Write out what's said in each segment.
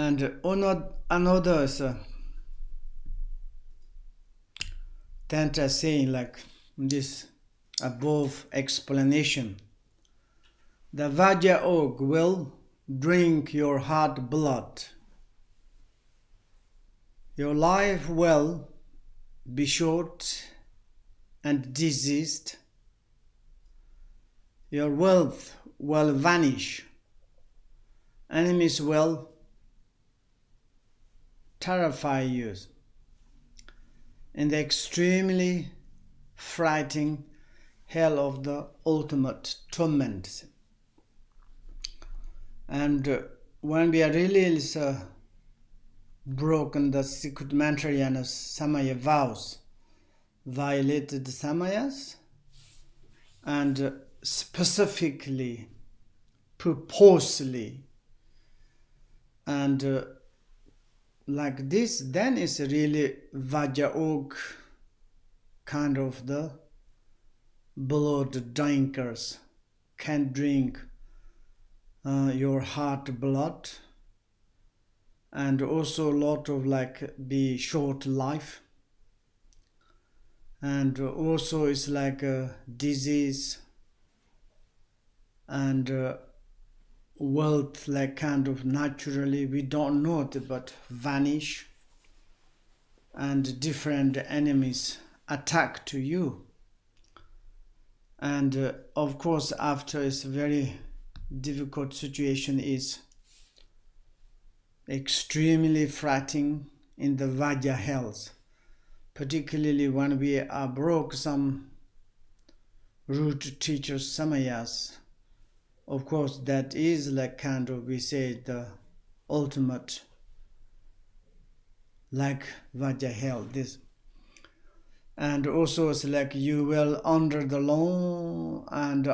And another Tantra saying like this above explanation. The Vajra oak will drink your heart blood. Your life will be short and diseased. Your wealth will vanish. Enemies will terrify you in the extremely frightening hell of the ultimate torment. And when we are really broken the secret mantrayana samaya vows, violated the samayas, and specifically, purposely, and like this, then it's really Vajra oak kind of the blood drinkers can drink your heart blood, and also a lot of like be short life, and also it's like a disease, and wealth like kind of naturally we don't know it but vanish, and different enemies attack to you. And of course after it's very difficult situation is extremely frightening in the Vajra hells, particularly when we are broke some root teachers samayas. Of course that is like kind of we say the ultimate like Vajra hell this. And also it's like you will under the long and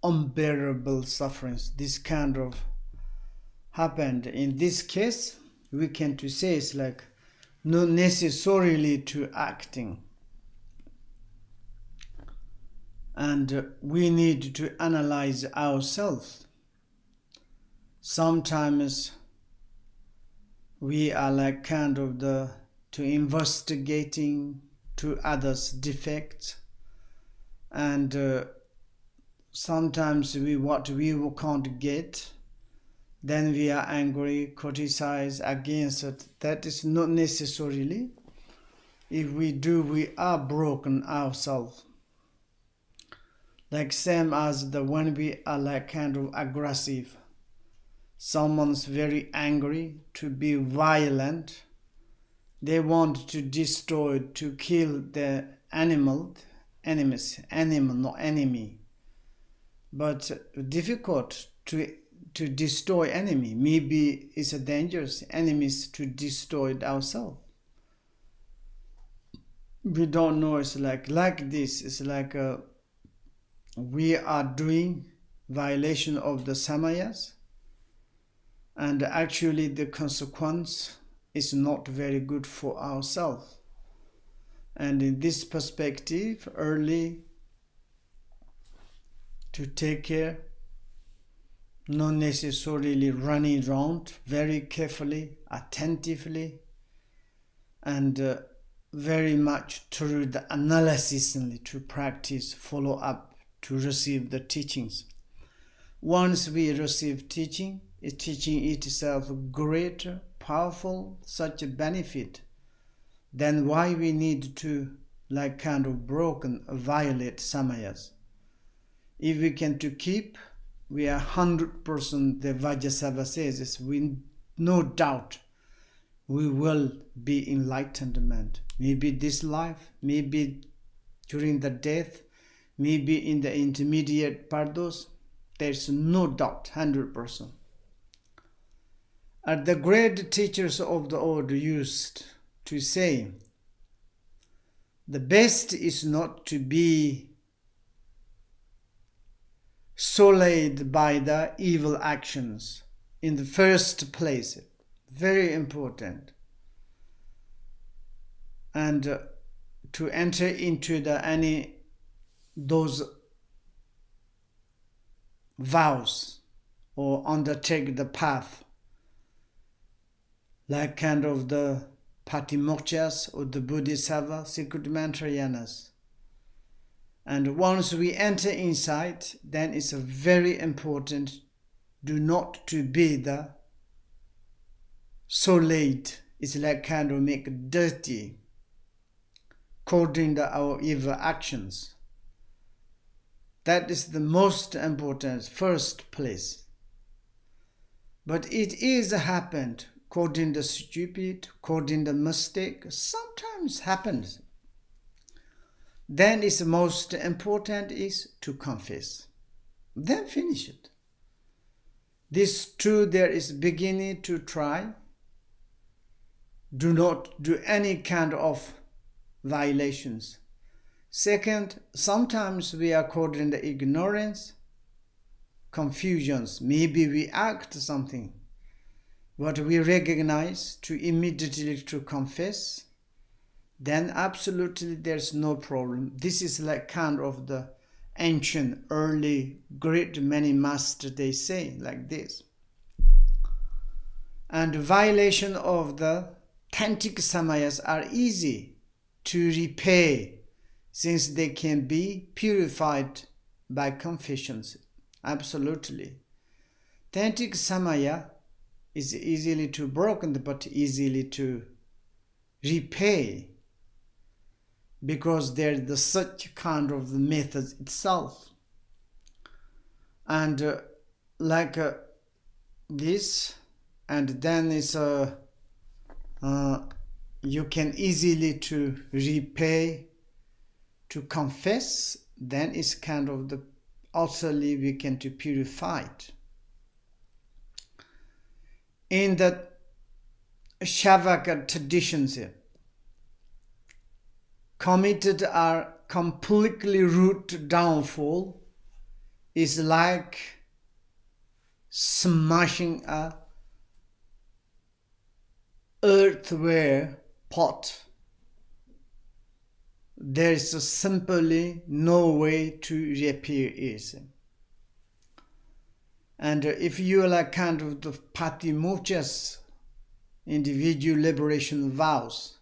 unbearable sufferings. This kind of happened. In this case, we can to say it's like not necessarily to acting. And we need to analyze ourselves. Sometimes we are like kind of to investigating to others' defects, and sometimes what we can't get, then we are angry, criticize against it. That is not necessarily. If we do, we are broken ourselves. Like same as when we are like kind of aggressive. Someone's very angry, to be violent. They want to destroy, to kill the animal, not enemy. But difficult to destroy enemy. Maybe it's a dangerous enemies to destroy it ourselves. We don't know. It's like this. It's like we are doing violation of the samayas, and actually the consequence is not very good for ourselves. And in this perspective, early to take care, not necessarily running around, very carefully, attentively, and very much through the analysis only, to practice, follow up, to receive the teachings. Once we receive teaching itself greater, powerful, such a benefit, then why we need to like kind of broken, violate samayas? If we can to keep, we are 100%, the VAJRASATTVA says, is we no doubt we will be enlightenment. Maybe this life, maybe during the death, maybe in the intermediate pardos, there's no doubt, 100%. And the great teachers of the order used to say, the best is not to be sullied by the evil actions in the first place. Very important. And to enter into those vows or undertake the path like kind of the Patimokkshas or the Bodhisattva, secret Mantrayanas. And once we enter inside, then it's very important do not to be the so late. It's like kind of make dirty according to our evil actions. That is the most important first place. But it is happened according to stupid, according to mistake, sometimes happens. Then it's most important is to confess. Then finish it. This too there is beginning to try. Do not do any kind of violations. Second, sometimes we are caught in the ignorance, confusions. Maybe we act something, but we recognize to immediately to confess. Then absolutely there's no problem. This is like kind of the ancient, early, great many masters, they say like this. And violation of the tantric samayas are easy to repay since they can be purified by confessions. Absolutely. Tantric samaya is easily to broken but easily to repay because there's the such kind of the methods itself. And this, and then is you can easily to repay, to confess, then it's kind of the utterly we can to purify it. In the Shavaka traditions, committed are completely root downfall is like smashing a earthenware pot. There is simply no way to repair it. And if you are like kind of the Patimokkshas, individual liberation vows,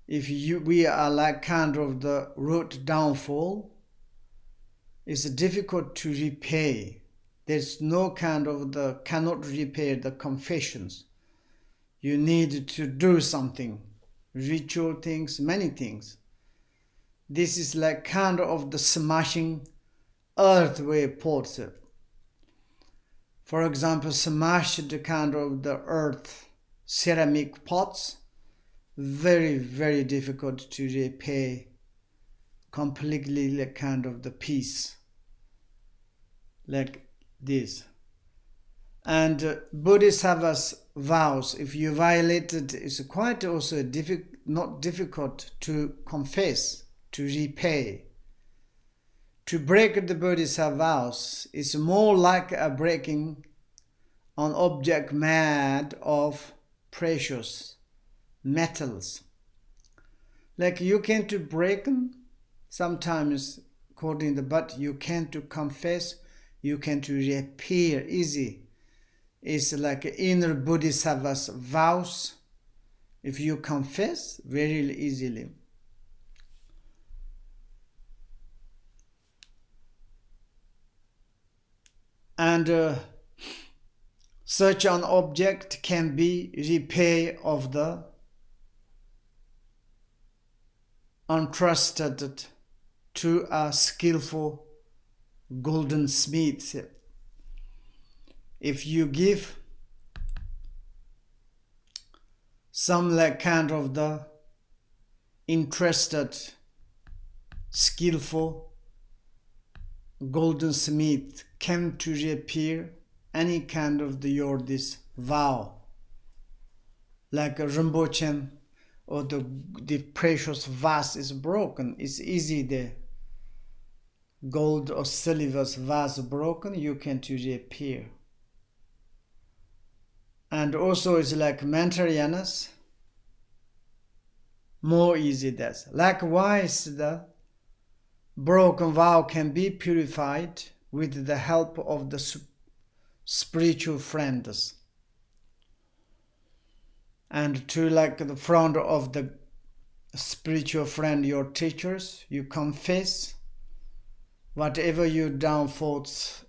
we are like kind of the root downfall, it's difficult to repay. There's no kind of the cannot repair the confessions. You need to do something, ritual things, many things. This is like kind of the smashing earthenware pots. For example, smash the kind of the earth ceramic pots, very, very difficult to repay completely like kind of the piece, like this. And Bodhisattva's vows, if you violate it, it's quite also not difficult to confess, to repay. To break the Bodhisattva vows is more like a breaking an object made of precious metals. Like you can to break them sometimes according to, but you can to confess, you can to repair easy. It's like inner Bodhisattva's vows. If you confess very easily. And such an object can be repair of the untrusted to a skillful golden smith. If you give some like kind of the interested, skillful golden smith can to repair any kind of this vow, like a Rinpoche or the precious vase is broken. It's easy the gold or silver's vase broken, you can to repair. And also it's like Mantrayanas, more easy that's. Likewise, the broken vow can be purified with the help of the spiritual friends. And to like the front of the spiritual friend, your teachers, you confess whatever you down forth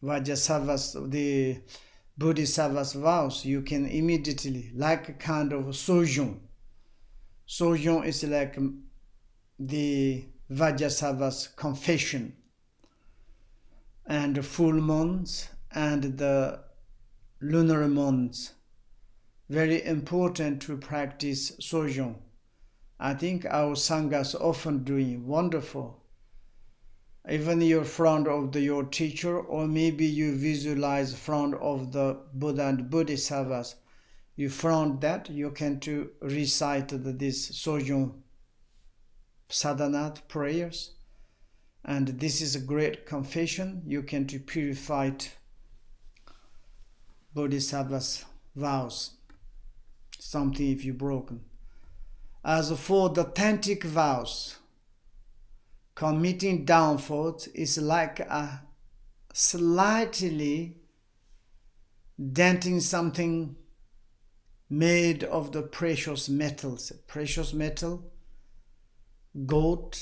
Vajrasattvas, the Bodhisattva's vows, you can immediately, like a kind of Sojong. Sojong is like the Vajrasattva's confession. And the full moons and the lunar moons. Very important to practice Sojong. I think our Sanghas often doing wonderful. Even you're front of your teacher, or maybe you visualize front of the Buddha and Bodhisattvas. You front that, you can to recite this Sojong sadhana prayers. And this is a great confession. You can to purify Bodhisattva's vows. Something if you broken. As for the authentic vows, committing downfalls is like a slightly denting something made of the precious metals. Precious metal, gold,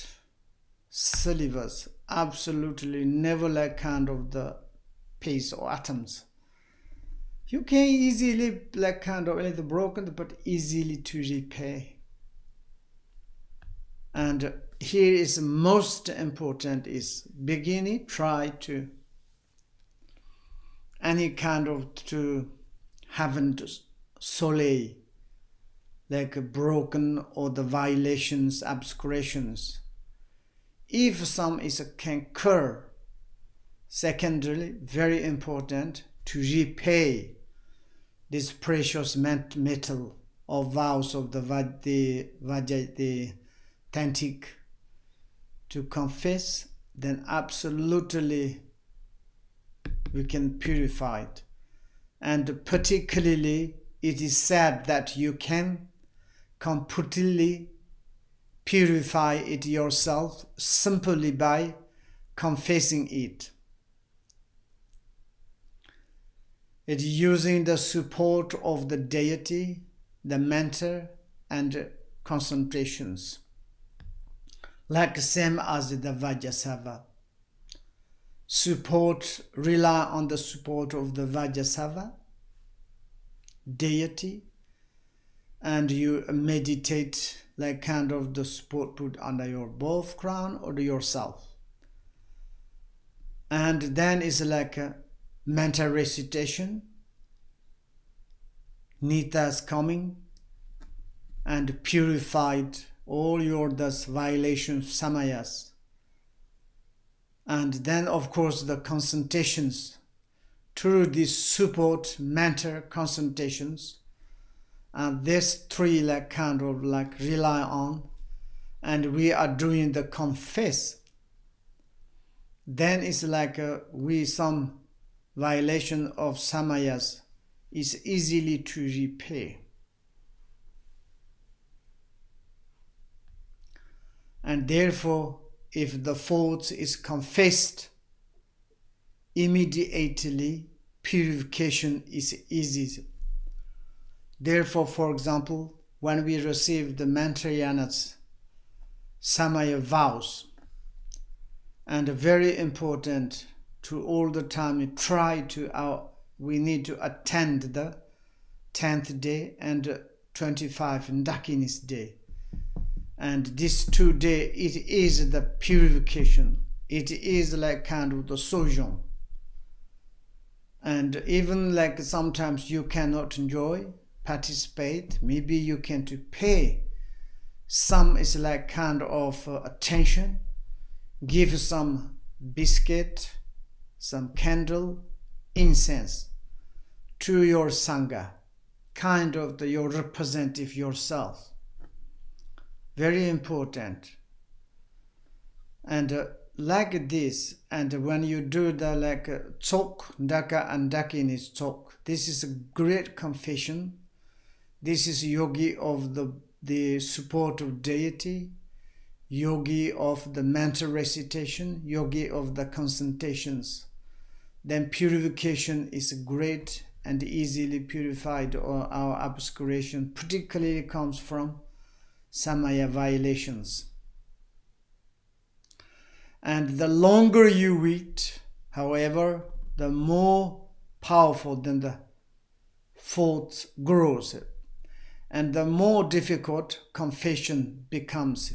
silvers, absolutely never like kind of the piece or atoms. You can easily like kind of little broken, but easily to repair. And here is most important is beginning, try to any kind of to haven't soleil, like broken or the violations, obscurations. If some is can occur, secondly, very important to repay this precious metal or vows of the authentic to confess, then absolutely we can purify it. And particularly it is said that you can completely purify it yourself simply by confessing it. It using the support of the deity, the mentor, and concentrations, like same as the Vajrasattva. Support, rely on the support of the Vajrasattva, deity, and you meditate like kind of the support put under your both crown or yourself. And then it's like a mental recitation, Nita's coming, and purified all your thus violations, samayas. And then of course the concentrations, through these support mental concentrations, and these three like kind of like rely on, and we are doing the confess. Then it's like we some violation of samayas is easily to repay. And therefore, if the fault is confessed, immediately purification is easy. Therefore, for example, when we receive the Mantrayanas Samaya vows, and very important to all the time try to we need to attend the 10th day and 25 Dakinis day. And this 2 days, it is the purification. It is like kind of the Sojong. And even like sometimes you cannot enjoy, participate, maybe you can to pay. Some is like kind of attention, give some biscuit, some candle, incense to your Sangha, kind of your representative yourself. Very important. And like this, and when you do the like Chok, Daka and Dakin is Chok, this is a great confession. This is yogi of the support of deity, yogi of the mental recitation, yogi of the concentrations. Then purification is great and easily purified our obscuration particularly comes from samaya violations. And the longer you wait, however, the more powerful then the fault grows, and the more difficult confession becomes.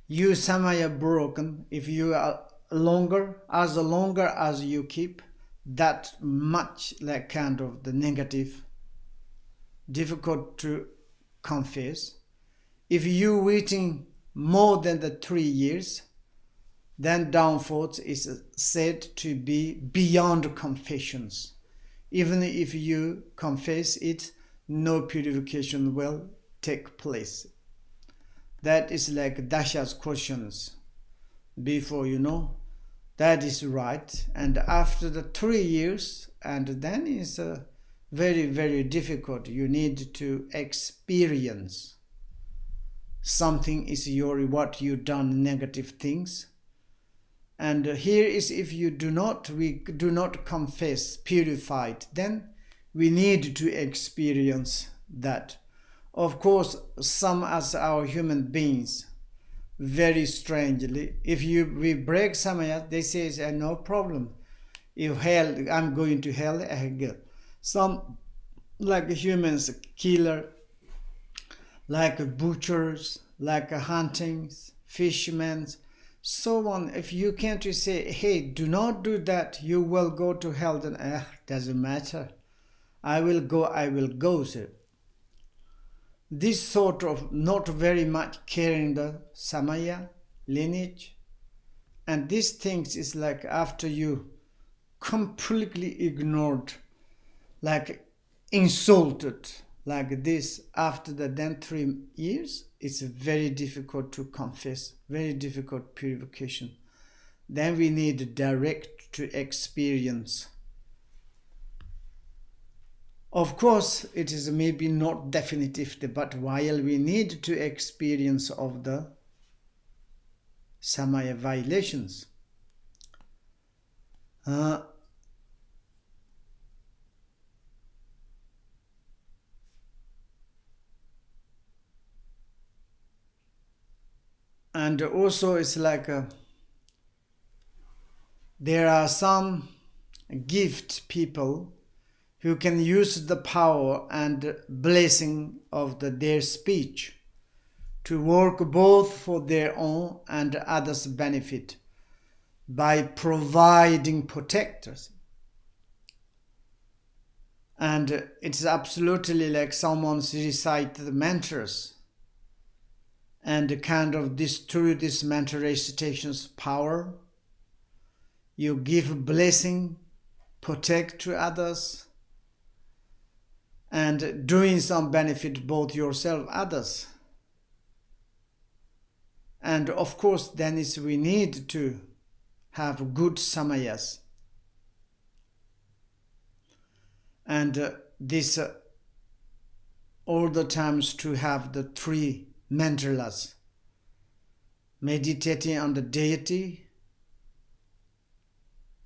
You samaya broken, if you are longer as you keep, that much like kind of the negative, difficult to confess. If you waiting more than the 3 years, then downfall is said to be beyond confessions. Even if you confess it, no purification will take place. That is like Dasha's questions before, that is right. And after the 3 years, and then it's very, very difficult. You need to experience something is what you done negative things. And here is if we do not confess purified, then we need to experience that. Of course, some as our human beings, very strangely, if we break samaya, they say no problem. If hell, I'm going to hell, I go. Some like humans, killer, like butchers, like huntings, fishermen, so on. If you can't say, hey, do not do that, you will go to hell, then doesn't matter. I will go, sir. This sort of not very much caring the samaya lineage, and these things is like after you completely ignored, like insulted, like this, after the then 3 years, it's very difficult to confess, very difficult purification. Then we need direct to experience. Of course, it is maybe not definitive, but while we need to experience of the samaya violations, and also it's like there are some gift people who can use the power and blessing of their speech to work both for their own and others' benefit by providing protectors. And it's absolutely like someone recite the mantras, and kind of through this mantra recitation's power, you give blessing, protect to others, and doing some benefit both yourself, others. And of course, then we need to have good samayas. And this all the times to have the 3 mantralas, meditating on the deity,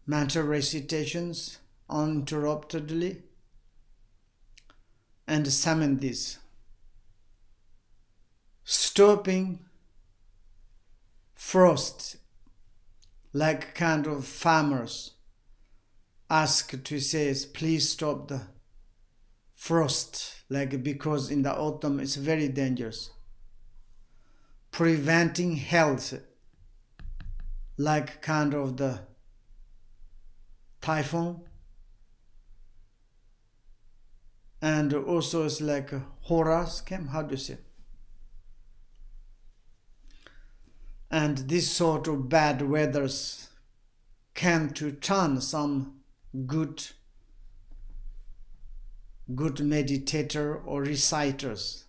mantra recitations uninterruptedly, and summon this, stopping frost, like kind of farmers ask to say, please stop the frost, like because in the autumn it's very dangerous. Preventing health, like kind of the typhoon, and also it's like a horrors came, how do you say? And this sort of bad weathers can to turn some good meditator or reciters.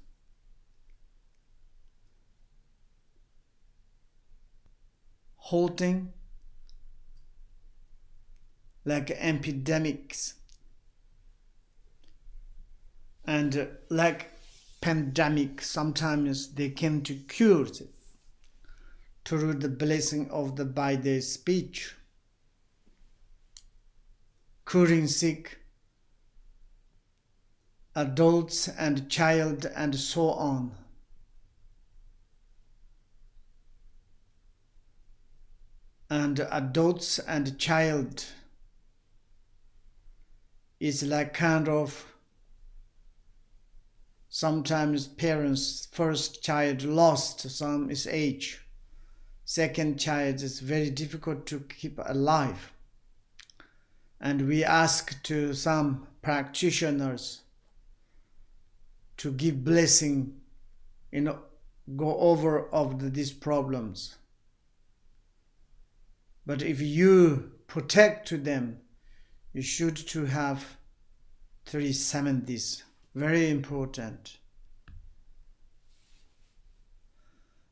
Halting like epidemics, and like pandemic, sometimes they came to cure it through the blessing of by their speech, curing sick, adults and child and so on. And adults and child is like kind of sometimes parents, first child lost some is age. Second child is very difficult to keep alive. And we ask to some practitioners to give blessing, go over of these problems. But if you protect to them, you should to have 370s. Very important.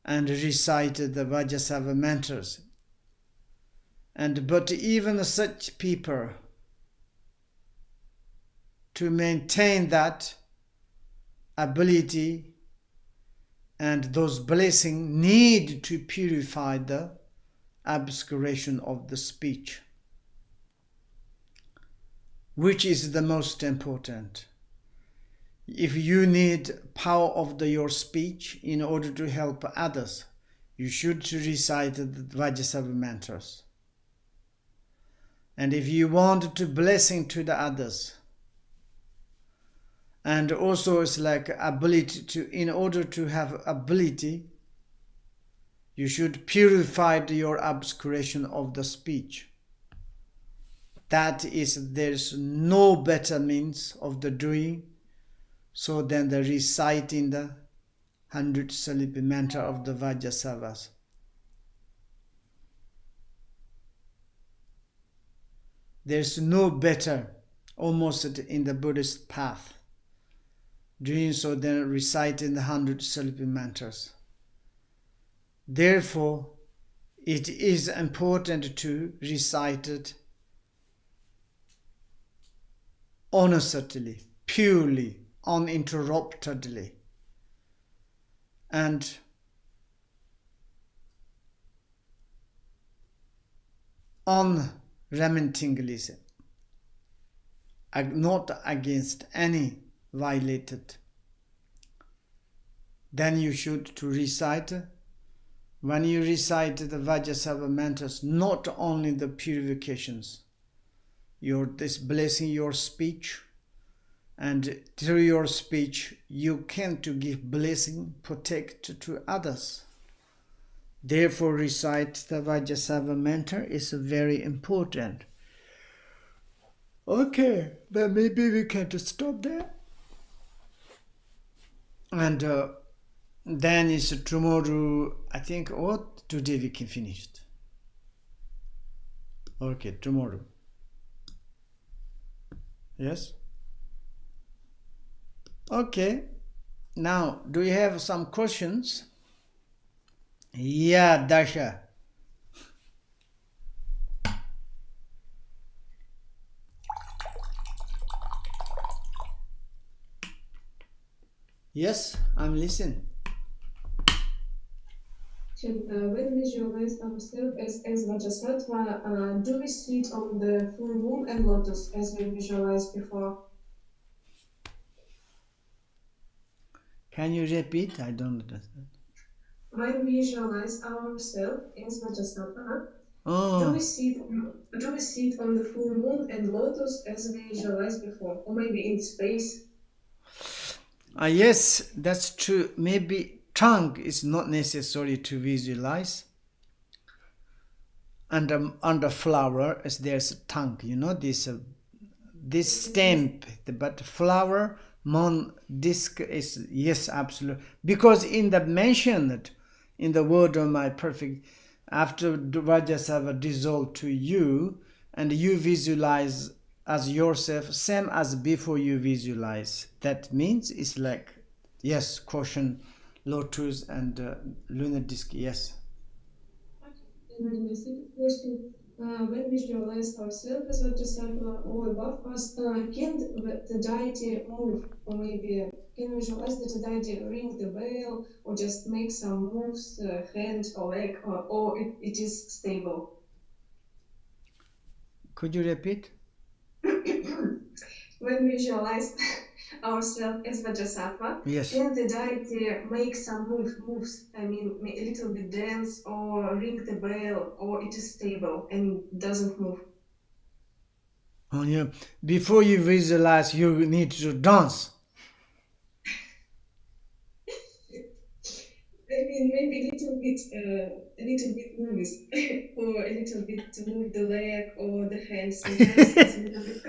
And recite the VAJRASATTVA mantras. But even such people, to maintain that ability and those blessings, need to purify the obscuration of the speech, which is the most important. If you need power of your speech in order to help others, you should recite the VAJRASATTVA mantras. And if you want to blessing to the others, and also it's like ability to, in order to have ability, you should purify your obscuration of the speech. That is, there's no better means of the doing so than the reciting the 100 syllable mantra of the VAJRASATTVAs. There's no better, almost in the Buddhist path, doing so than reciting the 100 syllable mantras. Therefore, it is important to recite it honestly, purely, uninterruptedly, and unremittingly, not against any violated. Then you should to recite, when you recite the VAJRASATTVA mantras, not only the purifications, this blessing your speech, and through your speech you can to give blessing, protect to others. Therefore, recite the VAJRASATTVA mantra is very important. Okay, then maybe we can just stop there. And then is tomorrow, I think, what? Today we can finish it. Okay, tomorrow. Yes? Okay. Now, do you have some questions? Yeah, Dasha. Yes, I'm listening. When we visualize ourselves as VAJRASATTVA, do we sit on the full moon and lotus as we visualized before? Can you repeat? I don't understand. When we visualize ourselves as VAJRASATTVA, do we sit on the full moon and lotus as we visualized before, or maybe in space? Yes, that's true. Maybe tongue is not necessary to visualize. And under flower, as there's a tongue, this stem, but flower, moon, disc is, yes, absolutely. Because in the mentioned, in the word of my perfect, after VAJRASATTVA dissolved to you, and you visualize as yourself, same as before you visualize. That means it's like, yes, caution, lotus, and lunar disc, yes. And my second question, when we visualize ourselves as VAJRASATTVA or above us, can the deity move, or maybe can visualize that the deity ring the bell or just make some moves, hand or leg, or it is stable? Could you repeat? When we visualize ourselves as Vajrasattva, Yes. can the deity make some moves? I mean, a little bit dance or ring the bell, or it is stable and doesn't move? Oh, yeah. Before you visualize, you need to dance. I mean, maybe a little bit moves, or a little bit to move the leg or the hand. Sometimes it's a little bit.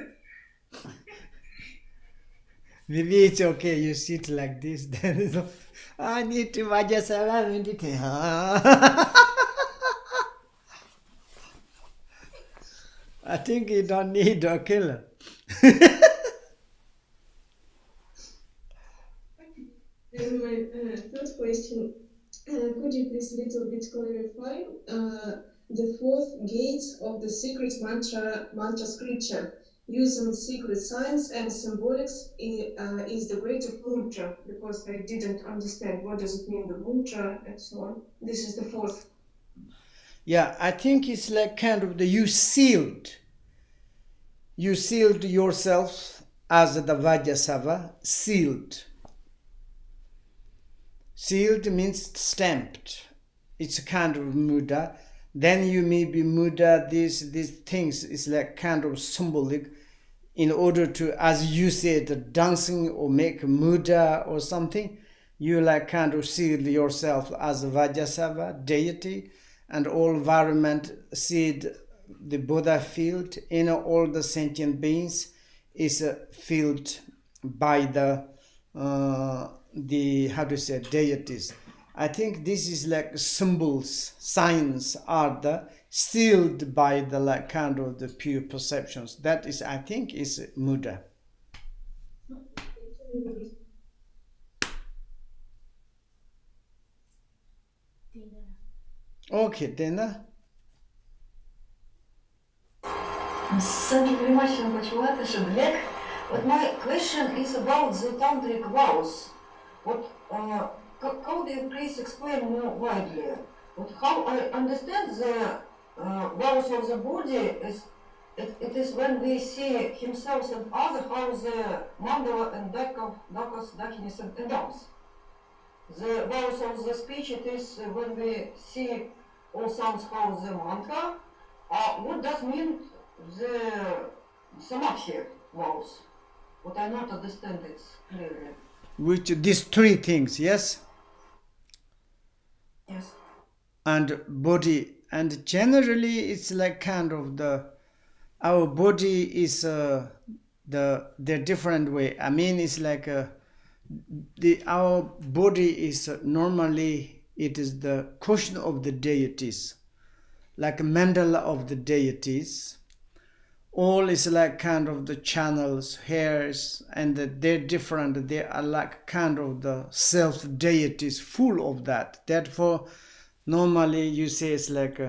Maybe it's okay. You sit like this. Then it's, I need to Vajrasattva meditate. I think you don't need a killer. And my third question, could you please a little bit clarify the fourth gate of the secret mantra scripture? Using secret signs and symbolics is the great of mantra, because I didn't understand what does it mean, the mantra and so on. This is the fourth. Yeah, I think it's like kind of you sealed yourself as the Vajrasattva, sealed. Sealed means stamped. It's a kind of mudra. Then you may be mudra, these things is like kind of symbolic in order to, as you said, dancing or make mudra or something, you like kind of seal yourself as a Vajrasattva, deity, and all environment seed the Buddha field, all the sentient beings is filled by the how to say deities. I think this is like symbols, signs are the sealed by the like kind of the pure perceptions. That is, I think, is mudra. Okay, Dana. Thank you very much, Rinpoche. But my question is about the tantric vows. What, how do you please explain more widely? But how I understand the vows of the body is it is when we see himself and other how the mandala and dakas, dakinis and dams. The vows of the speech it is when we see all sounds how the mantra. What does mean the samadhi vows? What I not understand it clearly. Which these three things, yes? Yes. And body, and generally it's like kind of our body is the different way. I mean, it's like our body is normally it is the cushion of the deities, like a mandala of the deities. All is like kind of the channels, hairs, and they're different. They are like kind of the self deities, full of that. Therefore, normally you say it's like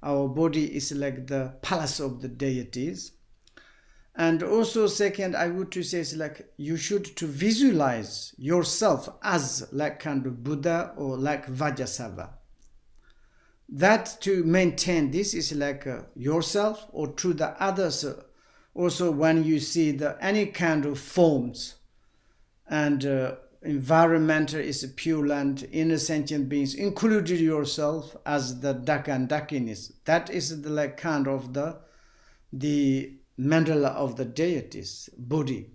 our body is like the palace of the deities. And also, second, I would to say is like you should to visualize yourself as like kind of Buddha or like Vajrasattva. That to maintain this is like yourself or to the others. Also, when you see any kind of forms and environmental is pure land, inner sentient beings, included yourself as the Daka and Dakinis. That is the like kind of the mandala of the deities, Buddhi.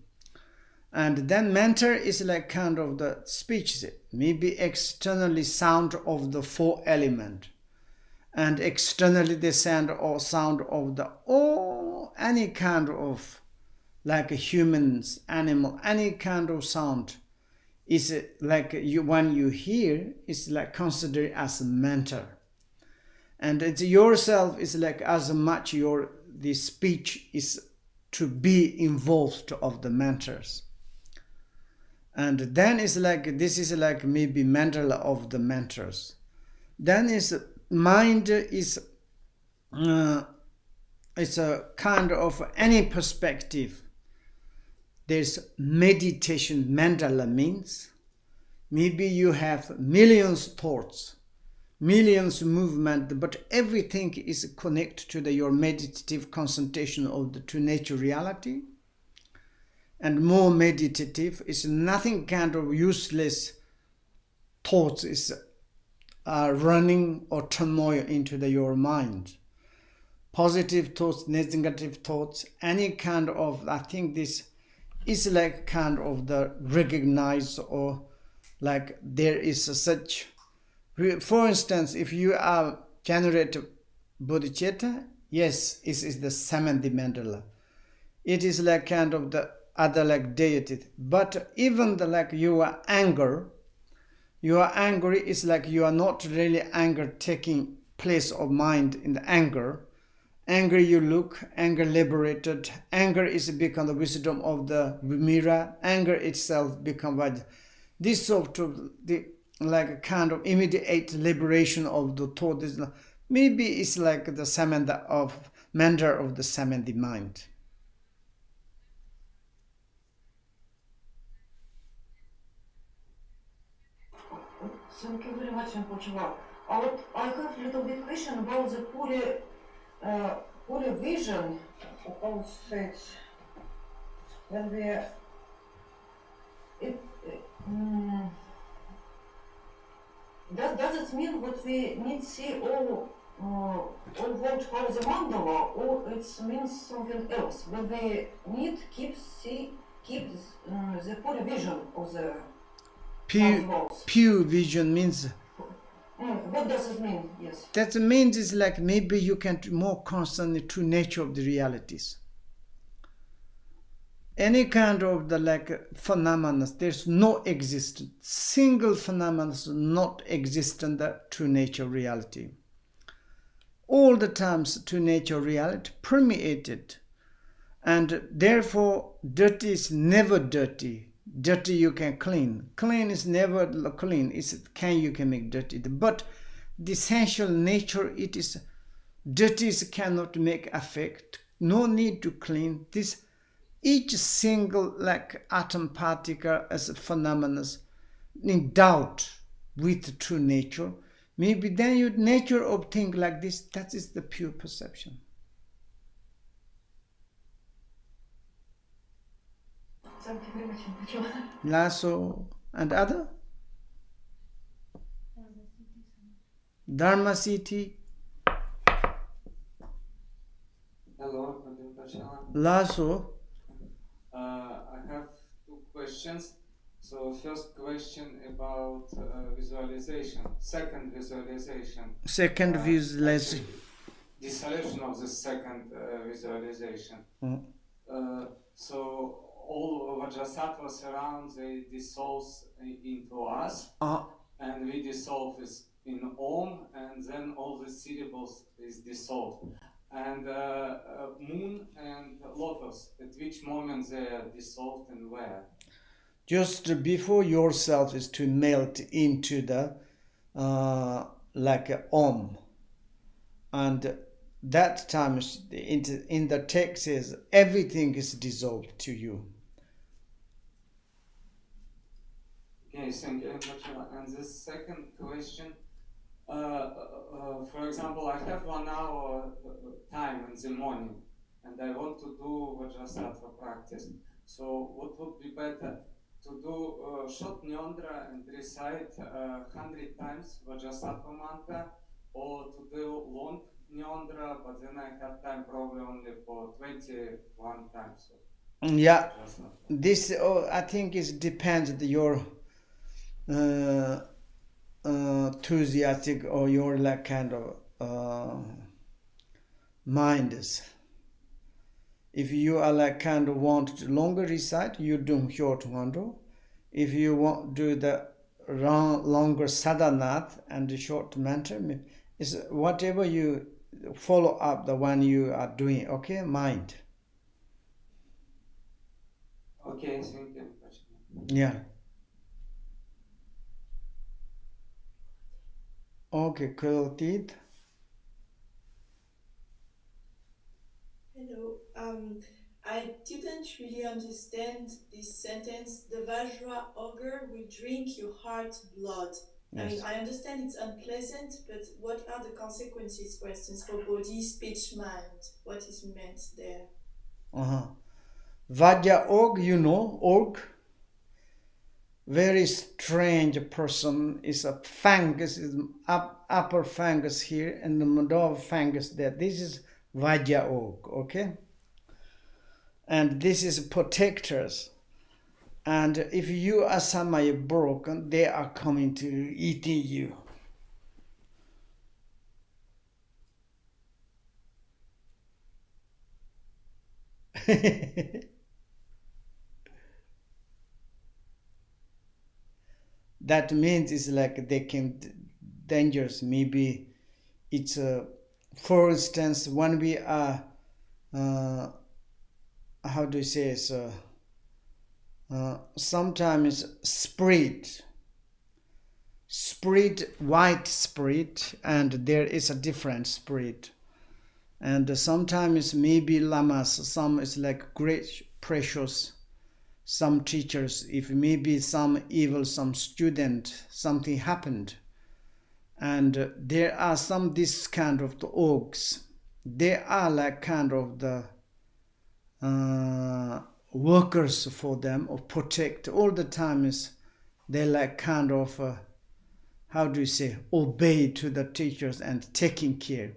And then mentor is like kind of the speech, maybe externally sound of the four element, and externally the sound of the any kind of like humans, animal, any kind of sound is like when you hear, it's like considered as a mentor. And it's yourself is like as much the speech is to be involved of the mentors. And then it's like this is like maybe mandala of the mentors. Then is mind is it's a kind of any perspective. There's meditation. Mandala means maybe you have millions thoughts, millions movement, but everything is connected to your meditative concentration of the to nature reality. and more meditative. It's nothing kind of useless thoughts is running or turmoil into your mind. Positive thoughts, negative thoughts, any kind of, I think this is like kind of the recognized, or like there is such, for instance, if you are generate bodhicitta, yes, it is the samadhi mandala. It is like kind of the other like deity. But even the like your anger is like you are not really anger taking place of mind in the anger. Anger you look, anger liberated, anger is become the wisdom of the mirror, anger itself become what this sort of the like a kind of immediate liberation of the thought is maybe it's like the samadhi of mander of the samadhi mind. Thank you very much, Rinpoche. I have a little bit question about the pure vision, how to say it, when we, does it mean that we need to see all world how the mandala, or it means something else? When we need keep the pure vision of the Pure vision means. What does it mean? Yes. That means is like maybe you can more constantly true nature of the realities. Any kind of the like phenomena, there's no existence. Single phenomena not exist in the true nature reality. All the times true nature reality permeated, and therefore dirty is never dirty. Dirty you can clean. Clean is never clean. You can make dirty. But the essential nature it is dirty cannot make effect. No need to clean this. Each single like atom particle as a phenomenon in doubt with true nature. Maybe then your nature of thing like this, that is the pure perception. Thank you very much. Lasso and other? Dharma City. Hello, Lasso. I have two questions. So first question about visualization. Second visualization. Dissolution of the second visualization. So all Vajrasattva surrounds, they dissolve into us, and we dissolve in Om, and then all the syllables is dissolved. And moon and lotus, at which moment they are dissolved and where? Just before yourself is to melt into the like a Om, and that time in the text is everything is dissolved to you. Okay, thank you. And the second question, for example, I have 1 hour time in the morning, and I want to do Vajrasattva practice. So what would be better? To do short nyandra and recite 100 times Vajrasattva mantra, or to do long nyandra, but then I have time probably only for 21 times. Yeah, this I think it depends your enthusiastic or your like kind of minds. If you are like kind of want to longer recite, you do short mantra. If you want to do the longer sadhanath and the short mantra, is whatever you follow up the one you are doing. Okay, mind. Okay, thank you. Yeah. Okay, Kultit. Hello. I didn't really understand this sentence. The Vajra ogre will drink your heart blood. Yes. I mean, I understand it's unpleasant, but what are the consequences, for instance, for body, speech, mind? What is meant there? Vajra org, you know, org. Very strange person is a fungus, is upper fungus here and the middle fungus there. This is Vajra org, okay? And this is protectors. And if you are somehow broken, they are coming to eating you. That means it's like they can dangerous. Maybe it's for instance when we are how do you say so sometimes spirit, white spirit, and there is a different spirit, and sometimes maybe lamas, some is like great precious, some teachers, if maybe some evil, some student, something happened, and there are some this kind of the orgs, they are like kind of the workers for them or protect all the time, is they like kind of how do you say, obey to the teachers and taking care.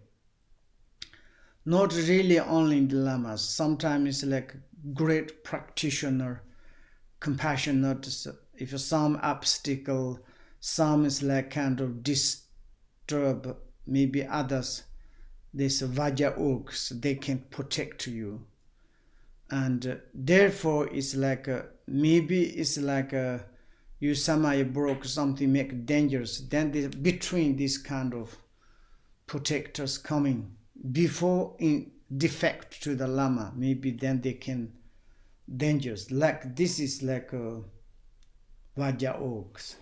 Not really only the lamas, sometimes it's like great practitioner, compassionate, if some obstacle, some is like kind of disturb, maybe others, this Vajra orgs, they can protect you. And therefore it's like maybe it's like you somehow broke something, make dangerous, then between this kind of protectors coming before in defect to the lama, maybe then they can dangerous, like this is like Vajra orgs.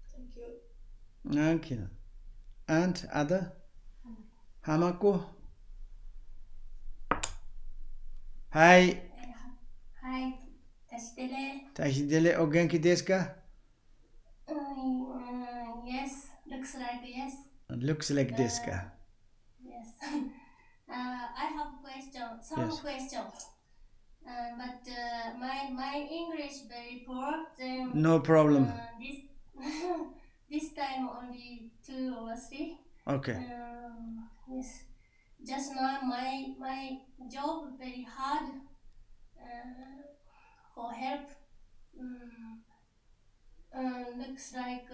Thank you. Okay. And other? Hamako? Hi. Hi, 助けて。Tashidele, o genki desu ka? Yes, looks like yes. Looks like desu ka? Yes. I have some Yes. questions. But my English very poor. Then No problem. this this time only 2 or 3. Okay. Yes. Just now my job very hard for help. Looks like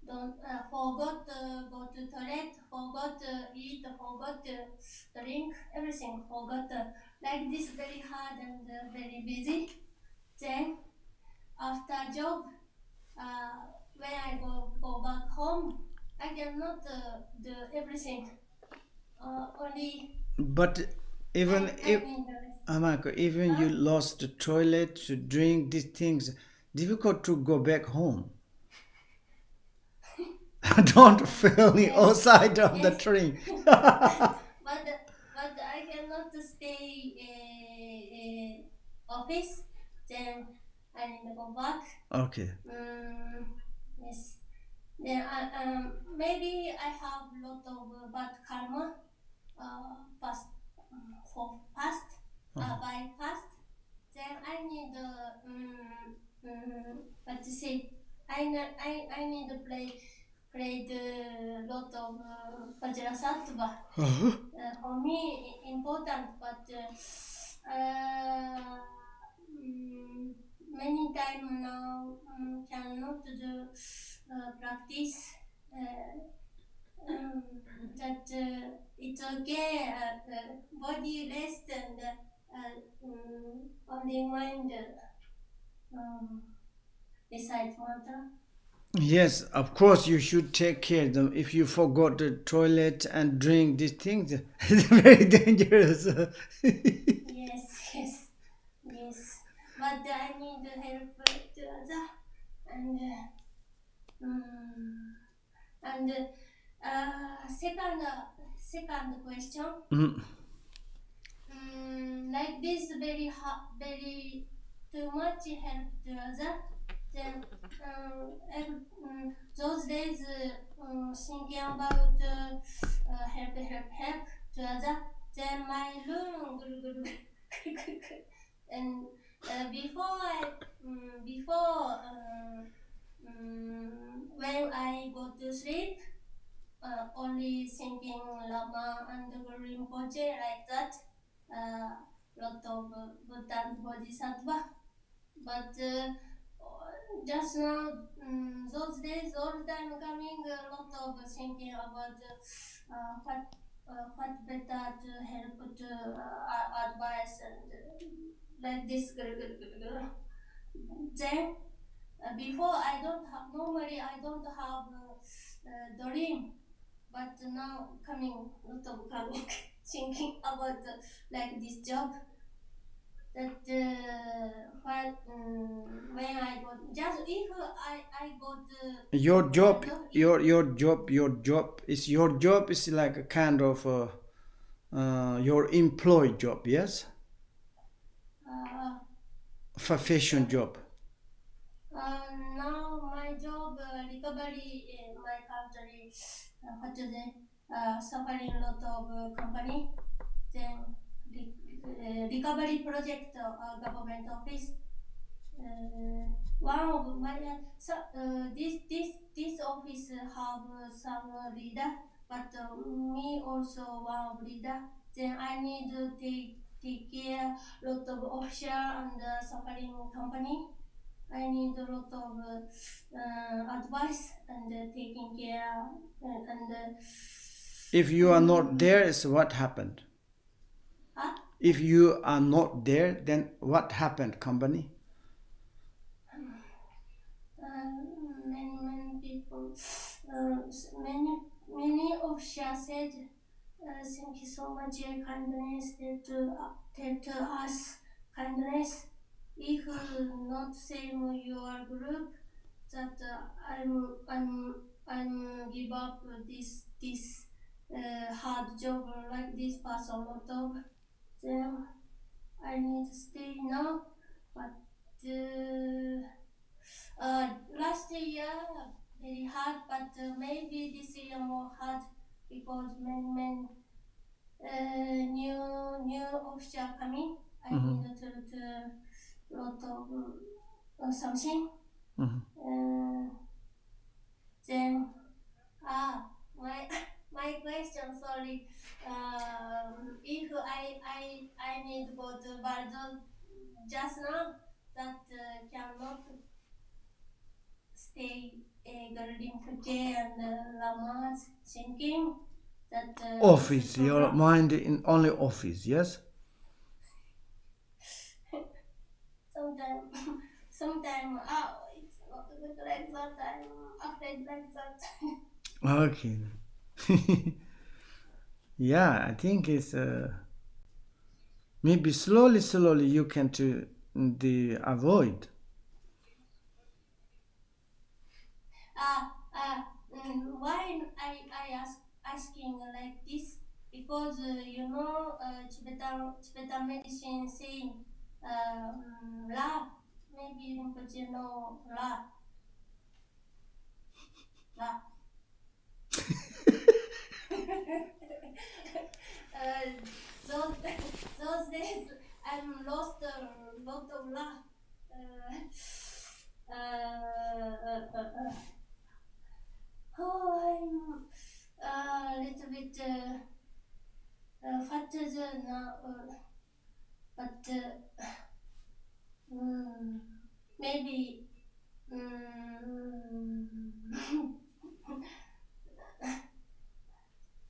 don't forgot go to toilet, forgot eat, forgot drink, everything forgot. Like this very hard and very busy. Then after job, when I go back home, I cannot do everything. Only But even if need the rest. Amako, even you lost the toilet to drink these things, difficult to go back home. Don't fail me outside of the train. But I cannot stay office. Then I need to go back. Okay. Yes. Then maybe I have lot of bad karma. Past for past. By past. Then I need what to say. I need to play the lot of VAJRASATTVA. For me important, but many time now cannot do practice. That it's okay. Body rest and only mind recite mantra. Yes, of course you should take care of them. If you forgot the toilet and drink these things, it's very dangerous. Yes. But I need help to other and second question. Like this very too much help to other. Then those days thinking about help to other. Then my room and when I go to sleep, only thinking Lama and Rinpoche like that. Lot of Buddha and Bodhisattva. But just now, those days, all the time coming, a lot of thinking about what better to help to advise and like this. Then before normally I don't have dream, but now coming, lot of coming, thinking about like this job. That when I go, just if I go to Your job is like a kind of your employed job, yes? Profession job. Now my job recovery in my country, what do they suffering a lot of company, then recovery project government office. One of my this office have some leader, but me also one of leader. Then I need to take care lot of offshore and suffering company. I need a lot of advice and taking care and. If you are not there, so what happened? Huh? If you are not there, then what happened, company? Many people, many offshore said, thank you so much, your kindness, that us kindness. If not same your group, that I'm give up this hard job like this person lot of them. I need to stay now, but last year very hard, but maybe this year more hard because many new officer coming. I need to lot of something. Then my question, sorry. If I need to go to Bardo just now, that cannot stay Rinpoche and Lamas thinking that Office, your mind in only office, yes? Sometimes it's not good like that. I'm afraid like that. Okay. Yeah, I think it's maybe slowly you can to avoid. Why I asking like this? Because Tibetan medicine saying la, maybe Rinpoche know la. Those days I'm lost a lot of la. I'm a little bit fatter now, but maybe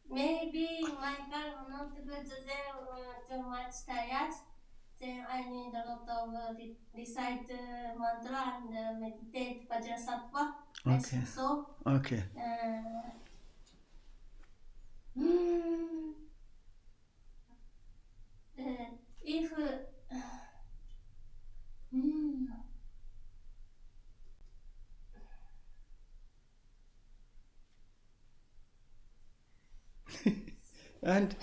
maybe my karma not good then too much tired. Then I need a lot of recite mantra and meditate VAJRASATTVA. I think so. Okay. If And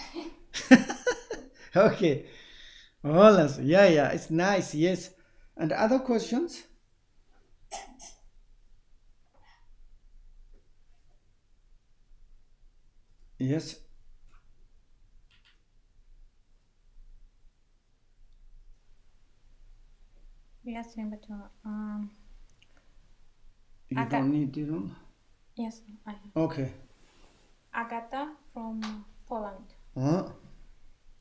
okay. Yeah, it's nice, yes. And other questions? Yes. Yes, but You don't need it on? yes, I have. Okay. Agata from Poland.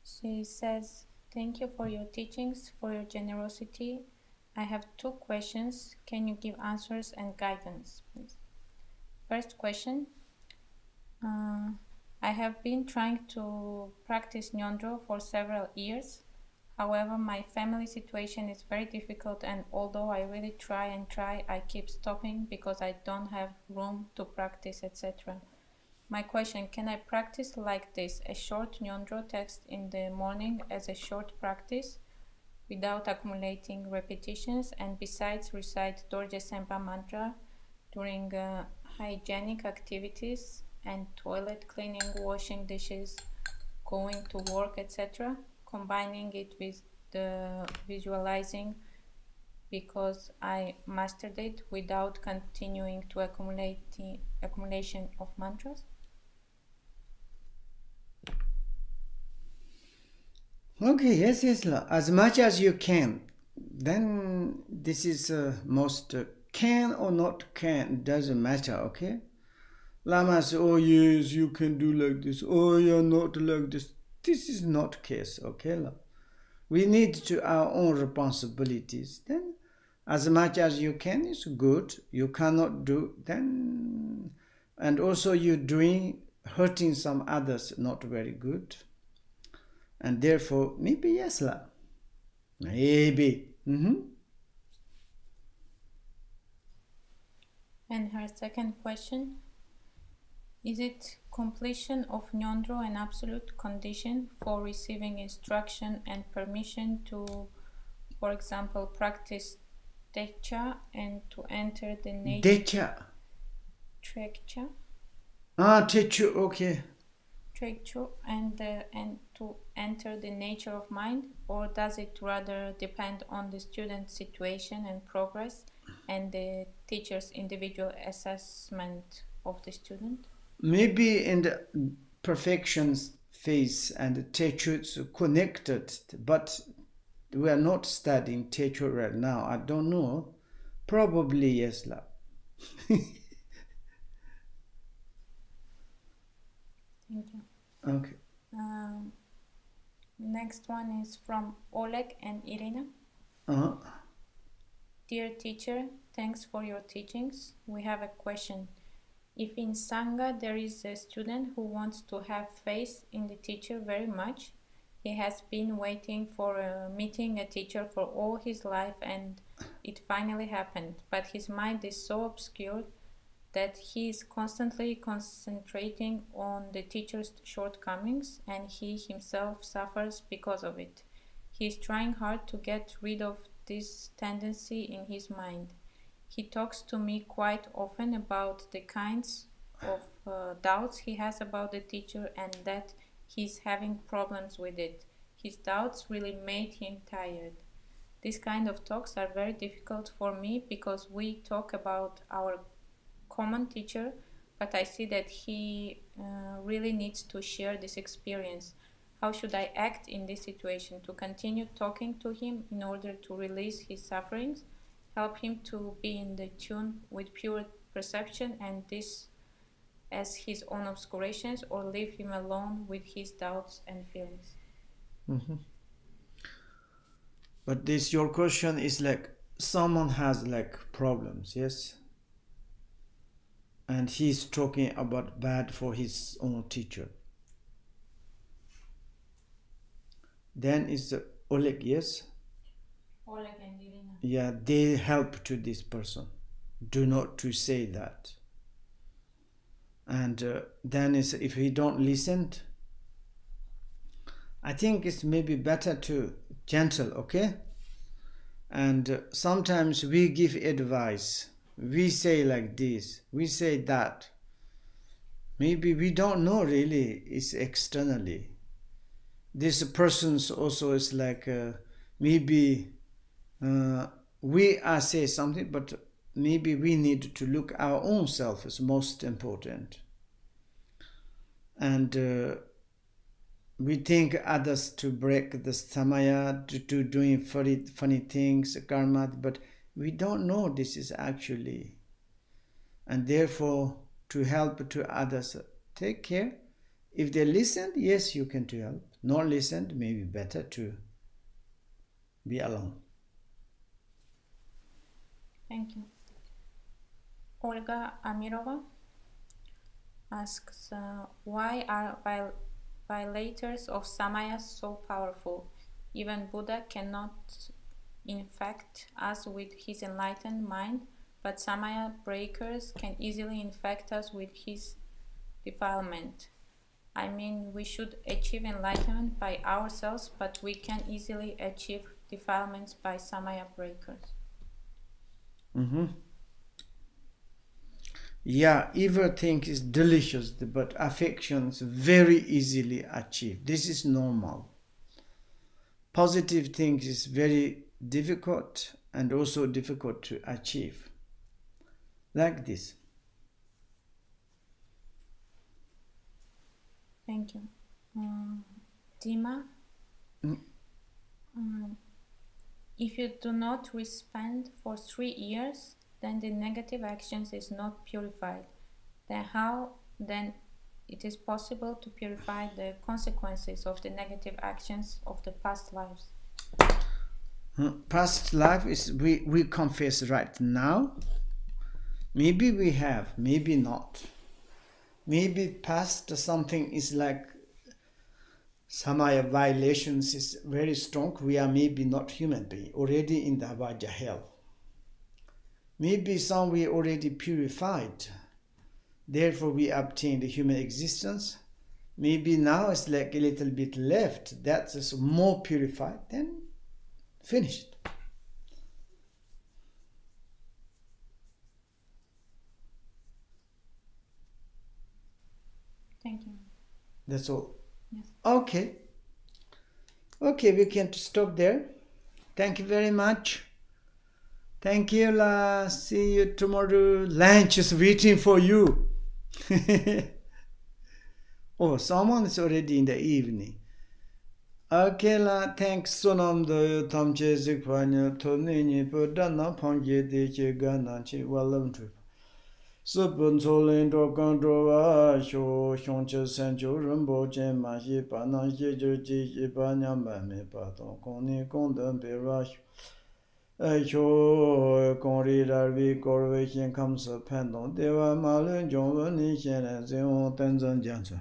She says, "Thank you for your teachings, for your generosity. I have 2 questions. Can you give answers and guidance, please?" First question. I have been trying to practice Nyondro for several years. However, my family situation is very difficult, and although I really try, I keep stopping because I don't have room to practice, etc. My question, can I practice like this, a short Nyondro text in the morning as a short practice without accumulating repetitions, and besides recite Dorje Sempa mantra during hygienic activities and toilet cleaning, washing dishes, going to work, etc., combining it with the visualizing because I mastered it without continuing to accumulation of mantras? Okay, yes, as much as you can. Then this is most can or not can, doesn't matter, okay? Lama says, oh yes, you can do like this. Oh, you're not like this. This is not case, okay? We need to our own responsibilities. Then, as much as you can is good. You cannot do, then, and also you're doing, hurting some others, not very good. And therefore, maybe yes, maybe. And her second question, is it completion of Nyondro an absolute condition for receiving instruction and permission to, for example, practice Decha and to enter the nature? Decha. Trekcha? Techu, okay. Trekchu and to enter the nature of mind, or does it rather depend on the student's situation and progress and the teacher's individual assessment of the student? Maybe in the perfection phase and Techu is connected, but we are not studying Techu right now. I don't know. Probably yes, Thank you. Okay. Next one is from Oleg and Irina. Dear teacher, thanks for your teachings. We have a question. If in Sangha there is a student who wants to have faith in the teacher very much, he has been waiting for meeting a teacher for all his life and it finally happened, but his mind is so obscured that he is constantly concentrating on the teacher's shortcomings and he himself suffers because of it. He is trying hard to get rid of this tendency in his mind. He talks to me quite often about the kinds of doubts he has about the teacher and that he's having problems with it. His doubts really made him tired. These kind of talks are very difficult for me because we talk about our common teacher, but I see that he really needs to share this experience. How should I act in this situation to continue talking to him in order to release his sufferings, help him to be in the tune with pure perception and this as his own obscurations, or leave him alone with his doubts and feelings? But this your question is like someone has like problems, yes? And he's talking about bad for his own teacher. Then it's Oleg, yes? Oleg and Irina. Yeah, they help to this person. Do not to say that. And then is if he don't listen, I think it's maybe better to gentle, okay? And sometimes we give advice. We say like this, we say that. Maybe we don't know really, it's externally. This person's also is like maybe we are say something, but maybe we need to look our own self is most important. and we think others to break the samaya, to doing funny things, karma, but we don't know this is actually, and therefore to help to others, take care. If they listened, yes, you can to help. Not listened, maybe better to be alone. Thank you. Olga Amirova asks, why are violators of Samaya so powerful? Even Buddha cannot infect us with his enlightened mind, but Samaya breakers can easily infect us with his defilement. I mean, we should achieve enlightenment by ourselves, but we can easily achieve defilements by Samaya breakers. Yeah, evil thing is delicious, but affections very easily achieved. This is normal. Positive things is very difficult and also difficult to achieve. Like this. Thank you. Dima, if you do not respond for 3 years, then the negative actions is not purified. Then how then it is possible to purify the consequences of the negative actions of the past lives? Past life is we confess right now. Maybe we have, maybe not. Maybe past something is like Samaya violations is very strong. We are maybe not human being, already in the Vajra hell. Maybe some we already purified. Therefore we obtained the human existence. Maybe now it's like a little bit left. That's more purified. Then finish it. Thank you. That's all. Yes. Okay. Okay, we can stop there. Thank you very much. Thank you, La. See you tomorrow. Lunch is waiting for you. Oh, someone is already in the evening. Okay, La. Thanks. Sonam the Tamche Zikpanya Tonini Pudana Pangye de Ganachi Walam Trip. Supun Solin Dokandrova Sho Shoncha Sancho Rumbo Jema Hipana Yeji Hipanya Mame Paton Koni Kondam Pirash. Sho Kori Darvi Corvation comes a pendant. Deva Malun Jovan Nishan and Zion Tenzan Jansa.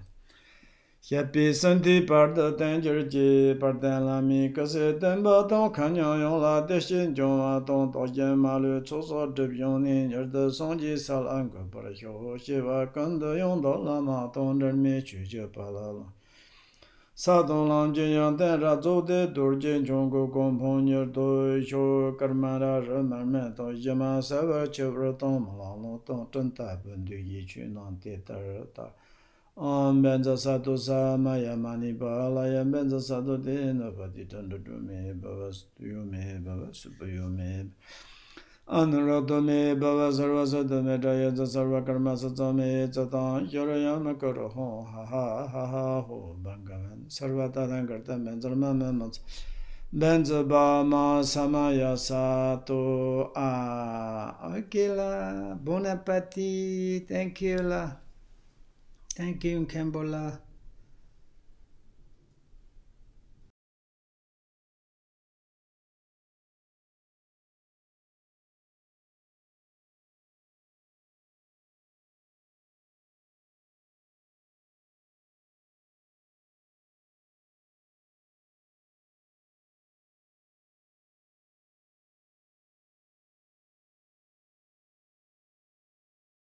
Happy Santi Parda Danger J. Pardanami Casetan Baton Canyon La Deshin John Dojen Malu Choso Debioni near the Sonji Sal Ango Parasho Shiva Kanda Yondo Lama Tonder Mechu Palala. Sadon Lanjian Razo de Dorjen Jongo Componier Do Sho Karmara Ramarmeto Yama Sava Chevroton Malano Tonta Bundu Yichu Nante Tarata. Benza Sato Samaya Mani Balaya Benza Sato de Nobody Tunder to me, Bavas to you me, Bavas to you me. Anurotome Bavasarvasa de Medaya Sarva Karmasatame Zatan Yorayama Koro Ho Ha Ha Ha Ha Ho Bangavan Sarvata Dangarta Benzalma Memons Benza Bama Samaya Sato Okay la Bon appetit. Thank you la. Thank you, Kambola.